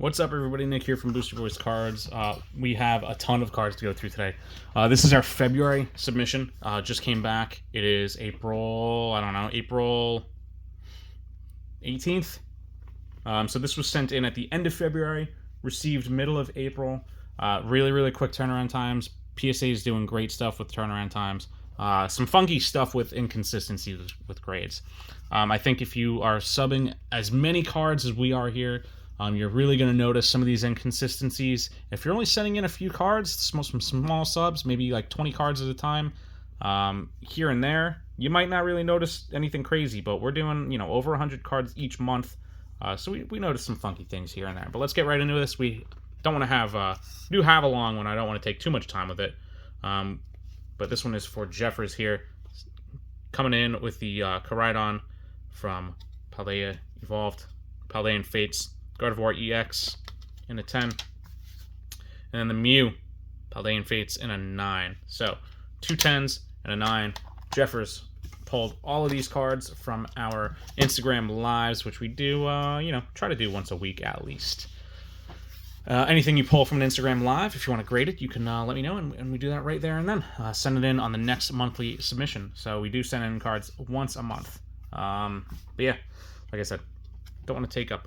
What's up, everybody? Nick here from Booster Boys Cards. We have a ton of cards to go through today. This is our February submission. Just came back. It is April 18th. So this was sent in at the end of February, received middle of April. Really quick turnaround times. PSA is doing great stuff with turnaround times. Some funky stuff with inconsistencies with grades. I think if you are subbing as many cards as we are here, you're really going to notice some of these inconsistencies. If you're only sending in a few cards, some small subs, maybe like 20 cards at a time, here and there, you might not really notice anything crazy, but we're doing, over 100 cards each month, so we notice some funky things here and there. But let's get right into this. We don't want to have, do have a long one. I don't want to take too much time with it, but this one is for Jeffers here, coming in with the Koraidon from Paldea Evolved, Paldean Fates, Gardevoir EX in a 10. And then the Mew, Paldean Fates in a 9. So, 2 10s and a 9. Jeffers pulled all of these cards from our Instagram lives, which we do, try to do once a week at least. Anything you pull from an Instagram live, if you want to grade it, you can let me know, and we do that right there and then. Send it in on the next monthly submission. So we do send in cards once a month. But yeah, like I said, don't want to take up,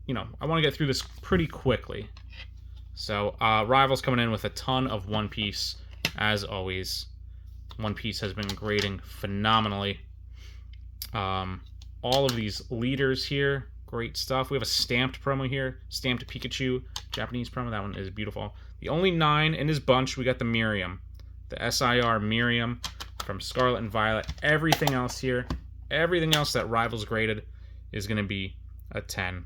I want to get through this pretty quickly. So Rivals coming in with a ton of One Piece, as always. One Piece has been grading phenomenally. All of these leaders here, great stuff. We have a stamped promo here, stamped Pikachu, Japanese promo. That one is beautiful. The only 9 in his bunch, we got the Miriam, the SIR Miriam from Scarlet and Violet. Everything else here, everything else that Rivals graded is going to be a 10.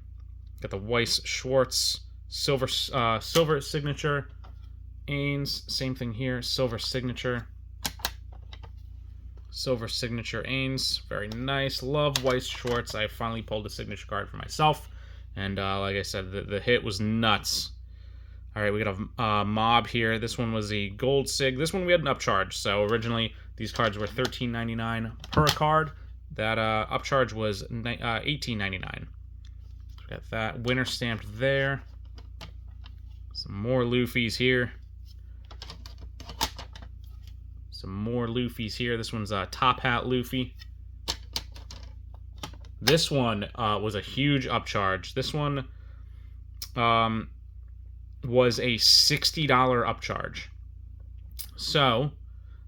Got the Weiss Schwarz silver signature. Ains, same thing here, silver signature. Silver signature Ains, very nice. Love Weiss Schwarz. I finally pulled a signature card for myself, and like I said, the hit was nuts. All right, we got a Mob here. This one was a gold sig. This one we had an upcharge. So originally these cards were $13.99 per card. That upcharge was $18.99. Got that winner stamped there. Some more Luffys here. Some more Luffys here. This one's a Top Hat Luffy. This one was a huge upcharge. This one was a $60 upcharge. So,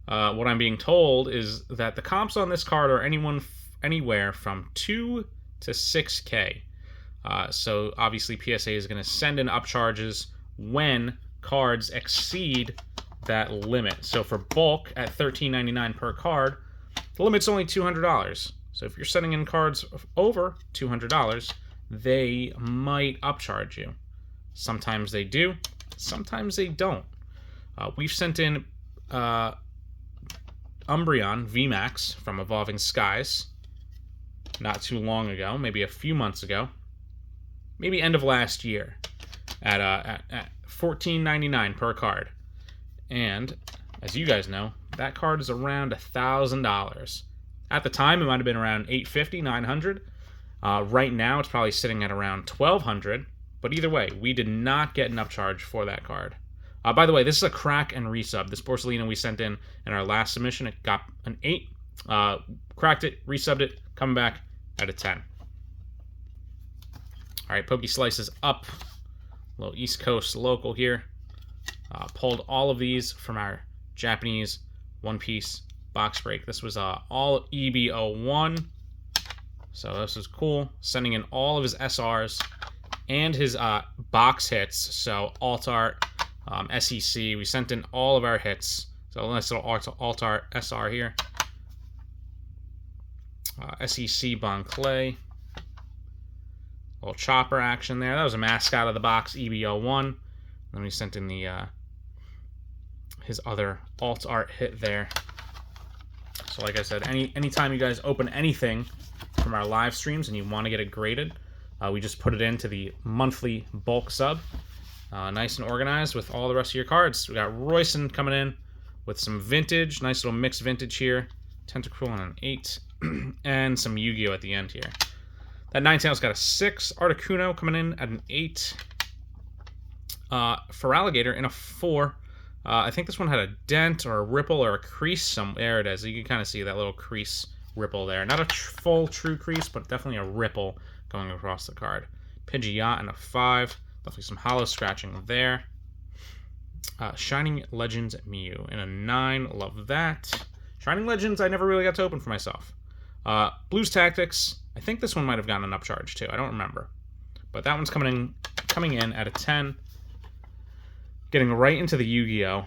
what I'm being told is that the comps on this card are anywhere from 2 to 6K. So obviously PSA is going to send in upcharges when cards exceed that limit. So for bulk at $13.99 per card, the limit's only $200. So if you're sending in cards over $200, they might upcharge you. Sometimes they do, sometimes they don't. We've sent in Umbreon VMAX from Evolving Skies not too long ago, maybe a few months ago. Maybe end of last year at $14.99 per card. And as you guys know, that card is around $1,000. At the time, it might have been around $850, $900. Right now, it's probably sitting at around $1,200. But either way, we did not get an upcharge for that card. By the way, this is a crack and resub. This Porcelina we sent in our last submission, it got an 8. Cracked it, resubbed it, coming back at a 10. All right, Poke Slices up. A little East Coast local here. Pulled all of these from our Japanese One Piece box break. This was all EB01. So this is cool. Sending in all of his SRs and his box hits. So Alt Art, SEC. We sent in all of our hits. So a nice little Alt Art SR here. SEC Bon Clay. Little chopper action there. That was a mascot of the box, EB01. Then we sent in the his other alt art hit there. So like I said, anytime you guys open anything from our live streams and you want to get it graded, we just put it into the monthly bulk sub. Nice and organized with all the rest of your cards. We got Royson coming in with some vintage, nice little mixed vintage here. Tentacruel on an 8, and some Yu-Gi-Oh at the end here. That Ninetales got a 6. Articuno coming in at an 8. For Alligator in a 4. I think this one had a dent or a ripple or a crease somewhere. There it is. You can kind of see that little crease ripple there. Not a full true crease, but definitely a ripple going across the card. Pidgeot in a 5. Definitely some hollow scratching there. Shining Legends Mew in a 9. Love that. Shining Legends I never really got to open for myself. Blues Tactics. I think this one might have gotten an upcharge too. I don't remember. But that one's coming in at a 10. Getting right into the Yu-Gi-Oh!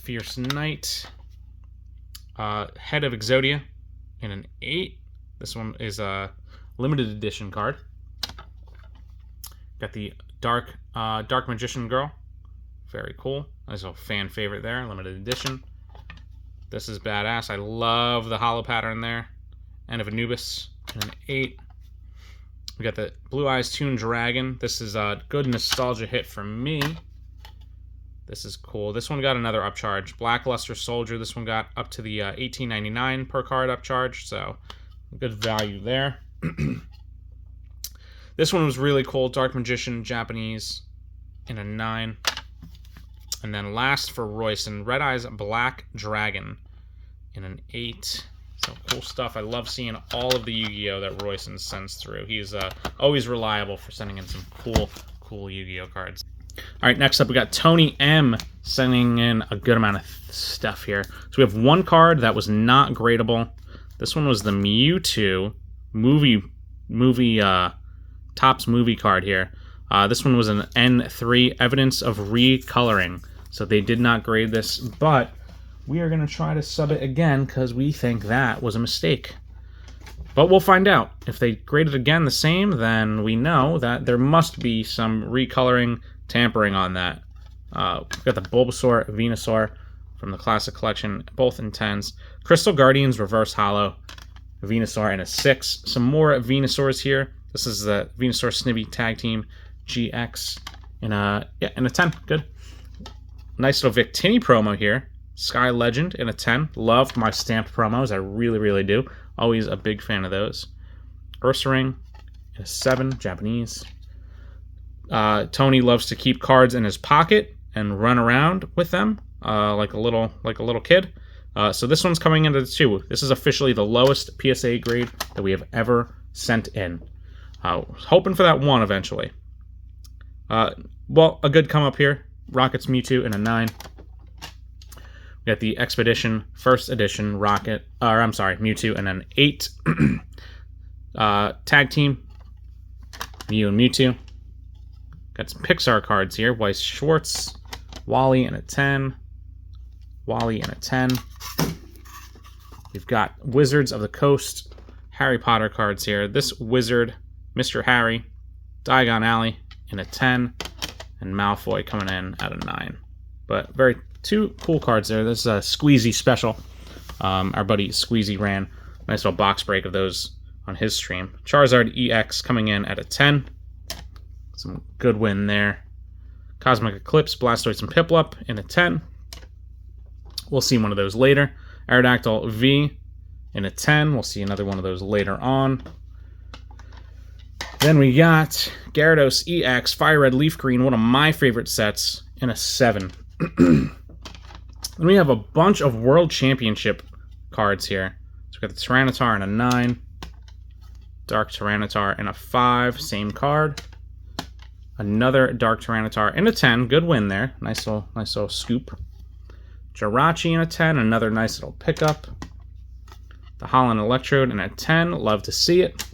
Fierce Knight. Head of Exodia in an 8. This one is a limited edition card. Got the Dark Magician Girl. Very cool. Nice little fan favorite there. Limited edition. This is badass. I love the hollow pattern there. End of Anubis in an 8. We got the Blue Eyes Toon Dragon. This is a good nostalgia hit for me. This is cool. This one got another upcharge. Blackluster Soldier. This one got up to the $18.99 per card upcharge, so good value there. This one was really cool. Dark Magician Japanese in a 9. And then last for Royson, Red Eyes Black Dragon in an 8. So cool stuff. I love seeing all of the Yu-Gi-Oh! That Royson sends through. He's always reliable for sending in some cool Yu-Gi-Oh! Cards. All right, next up we got Tony M sending in a good amount of stuff here. So we have one card that was not gradable. This one was the Mewtwo Topps movie card here. This one was an N3, Evidence of Recoloring. So they did not grade this, but we are going to try to sub it again because we think that was a mistake. But we'll find out. If they grade it again the same, then we know that there must be some recoloring, tampering on that. We've got the Bulbasaur, Venusaur from the Classic Collection, both in 10s. Crystal Guardians, Reverse Hollow, Venusaur in a 6. Some more Venusaurs here. This is the Venusaur Snivy Tag Team GX in a 10. Good. Nice little Victini promo here. Sky Legend in a 10. Loved my stamped promos. I really do. Always a big fan of those. Ursaring in a 7. Japanese. Tony loves to keep cards in his pocket and run around with them like a little kid. So this one's coming into the 2. This is officially the lowest PSA grade that we have ever sent in. Hoping for that 1 eventually. Well, a good come up here. Rocket's Mewtwo in a 9. We got the Expedition First Edition Mewtwo in an 8. Tag Team, Mew and Mewtwo. Got some Pixar cards here. Weiss Schwarz, Wally in a 10. Wally in a 10. We've got Wizards of the Coast, Harry Potter cards here. This Wizard, Mr. Harry, Diagon Alley in a 10, and Malfoy coming in at a 9. But two cool cards there. This is a Squeezy special. Our buddy Squeezy ran a nice little box break of those on his stream. Charizard EX coming in at a 10. Some good win there. Cosmic Eclipse, Blastoise, and Piplup in a 10. We'll see one of those later. Aerodactyl V in a 10. We'll see another one of those later on. Then we got Gyarados EX, Fire Red, Leaf Green, one of my favorite sets, in a 7. Then we have a bunch of World Championship cards here. So we got the Tyranitar in a 9. Dark Tyranitar in a 5. Same card. Another Dark Tyranitar in a 10. Good win there. Nice little scoop. Jirachi in a 10. Another nice little pickup. The Holland Electrode in a 10. Love to see it.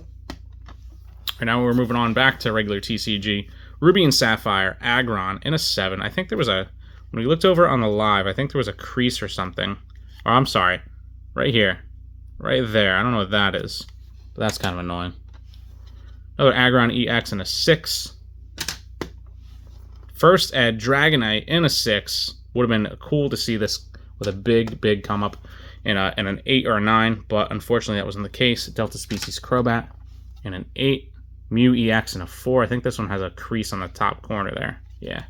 Right now we're moving on back to regular TCG. Ruby and Sapphire, Aggron in a 7. I think there was when we looked over on the live, I think there was a crease or something. Or I'm sorry, right here. Right there. I don't know what that is. But that's kind of annoying. Another Aggron EX in a 6. First Ed Dragonite in a 6. Would have been cool to see this with a big come up in an 8 or a 9, but unfortunately that wasn't the case. Delta Species Crobat in an 8. Mew EX in a 4. I think this one has a crease on the top corner there. Yeah.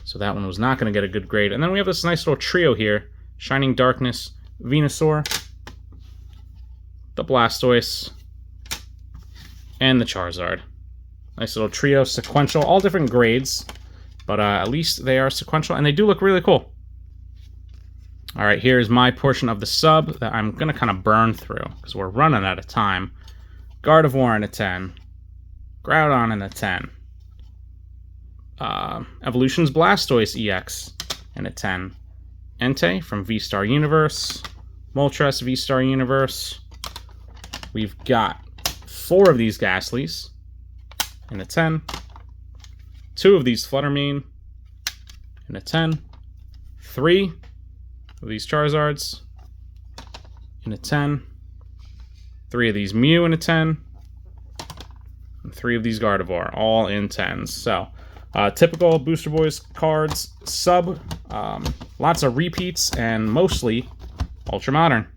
So that one was not going to get a good grade. And then we have this nice little trio here. Shining Darkness, Venusaur, the Blastoise, and the Charizard. Nice little trio, sequential, all different grades, but at least they are sequential, and they do look really cool. All right, here's my portion of the sub that I'm going to kind of burn through because we're running out of time. Gardevoir in a 10. Groudon in a 10. Evolution's Blastoise EX in a 10. Entei from V-Star Universe. Moltres V-Star Universe. We've got 4 of these Ghastlies in a 10. 2 of these Fluttermane in a 10. 3 of these Charizards in a 10. 3 of these Mew in a 10. And 3 of these Gardevoir, all in 10s. So, typical Booster Boys cards sub. Lots of repeats and mostly Ultra Modern.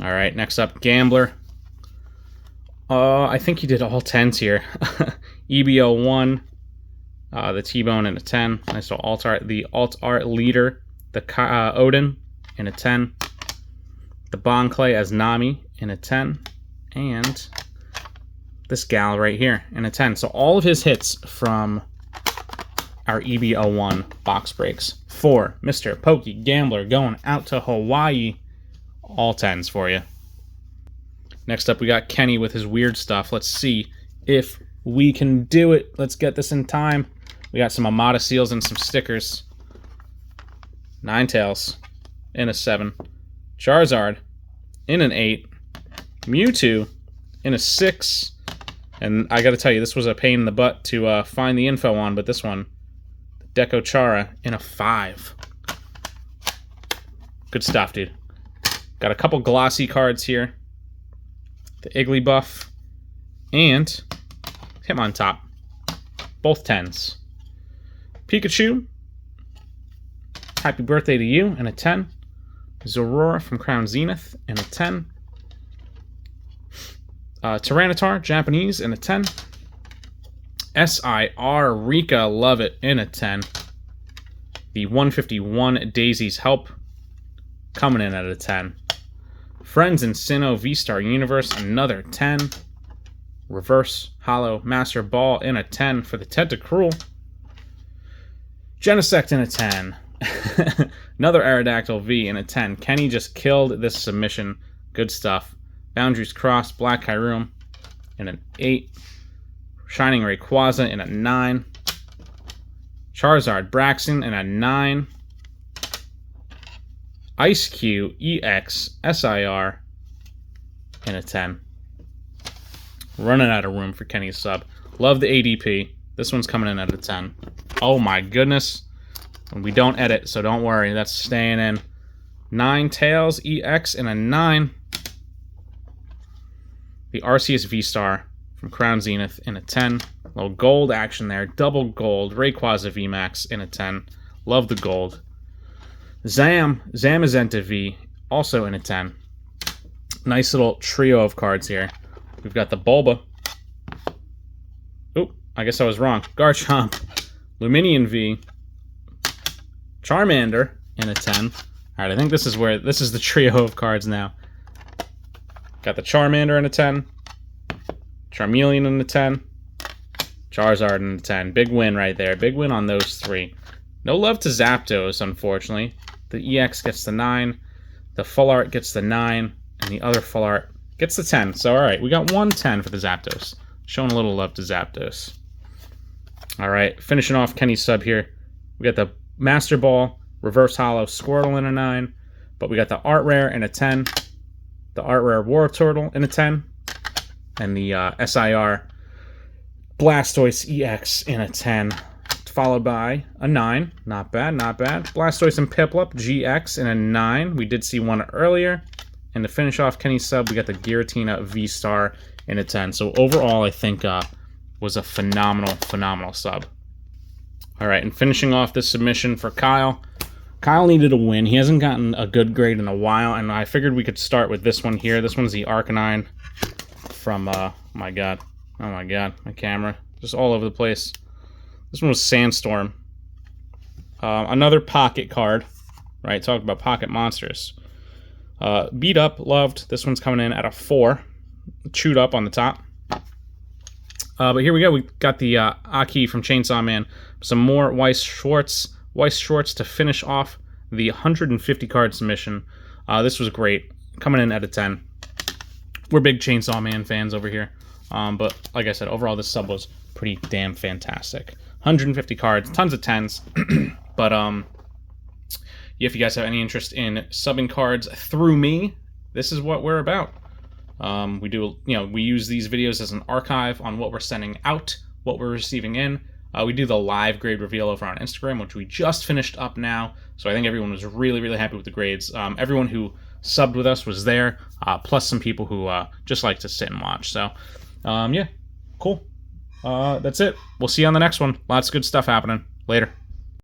All right, next up, Gambler. I think he did all 10s here. EBO1, the T-Bone in a 10. Nice little alt art. The alt art leader, the Odin in a 10. The Bonclay as Nami in a 10. And this gal right here in a 10. So all of his hits from our EBO1 box breaks for Mr. Pokey Gambler going out to Hawaii. All 10s for you. Next up, we got Kenny with his weird stuff. Let's see if we can do it. Let's get this in time. We got some Amada seals and some stickers. Ninetales in a 7. Charizard in an 8. Mewtwo in a 6. And I gotta tell you, this was a pain in the butt to find the info on, but this one, Deco Chara in a 5. Good stuff, dude. Got a couple glossy cards here. The Igglybuff and Hitmontop. Both 10s. Pikachu, happy birthday to you, in a 10. Zorora from Crown Zenith in a 10. Tyranitar, Japanese, in a 10. SIR, Rika, love it, in a 10. The 151 Daisy's Help, coming in at a 10. Friends in Sinnoh V-Star Universe, another 10. Reverse Hollow Master Ball in a 10 for the Tentacruel. Genesect in a 10. Another Aerodactyl V in a 10. Kenny just killed this submission. Good stuff. Boundaries Crossed, Black Kyurem in an 8. Shining Rayquaza in a 9. Charizard Braxton in a 9. Ice-Q EX SIR in a 10. Running out of room for Kenny's sub. Love the ADP. This one's coming in at a 10. Oh my goodness. And we don't edit, so don't worry. That's staying in. Ninetales EX in a 9. The Arceus V-Star from Crown Zenith in a 10. Little gold action there. Double gold. Rayquaza VMAX in a 10. Love the gold. Zamazenta V, also in a 10. Nice little trio of cards here. We've got the Bulba. Oop, I guess I was wrong. Garchomp. Luminion V. Charmander in a 10. Alright, I think this is the trio of cards now. Got the Charmander in a 10. Charmeleon in a 10. Charizard in a 10. Big win right there. Big win on those 3. No love to Zapdos, unfortunately. The EX gets the 9. The full art gets the 9. And the other full art gets the 10. So, alright, we got 1 10 for the Zapdos. Showing a little love to Zapdos. Alright, finishing off Kenny's sub here. We got the Master Ball, Reverse Hollow Squirtle in a 9. But we got the Art Rare in a 10. The Art Rare Wartortle in a 10. And the SIR Blastoise EX in a 10. Followed by a 9. Not bad, not bad. Blastoise and Piplup GX in a 9. We did see one earlier. And to finish off Kenny's sub, we got the Giratina V-Star in a 10. So overall, I think was a phenomenal sub. All right, and finishing off this submission for Kyle. Kyle needed a win. He hasn't gotten a good grade in a while, and I figured we could start with this one here. This one's the Arcanine from, oh my god, my camera. Just all over the place. This one was Sandstorm. Another pocket card, right? Talk about pocket monsters. Beat Up, loved. This one's coming in at a 4. Chewed Up on the top. But here we go. We got the Aki from Chainsaw Man. Some more Weiss Schwarz. Weiss Schwarz to finish off the 150 card submission. This was great. Coming in at a 10. We're big Chainsaw Man fans over here. But like I said, overall this sub was pretty damn fantastic. 150 cards, tons of 10s. But if you guys have any interest in subbing cards through me, this is what we're about. We do, we use these videos as an archive on what we're sending out, what we're receiving in. We do the live grade reveal over on Instagram, which we just finished up now. So I think everyone was really, really happy with the grades. Everyone who subbed with us was there, plus some people who just like to sit and watch. So, yeah, cool. That's it. We'll see you on the next one. Lots of good stuff happening. Later.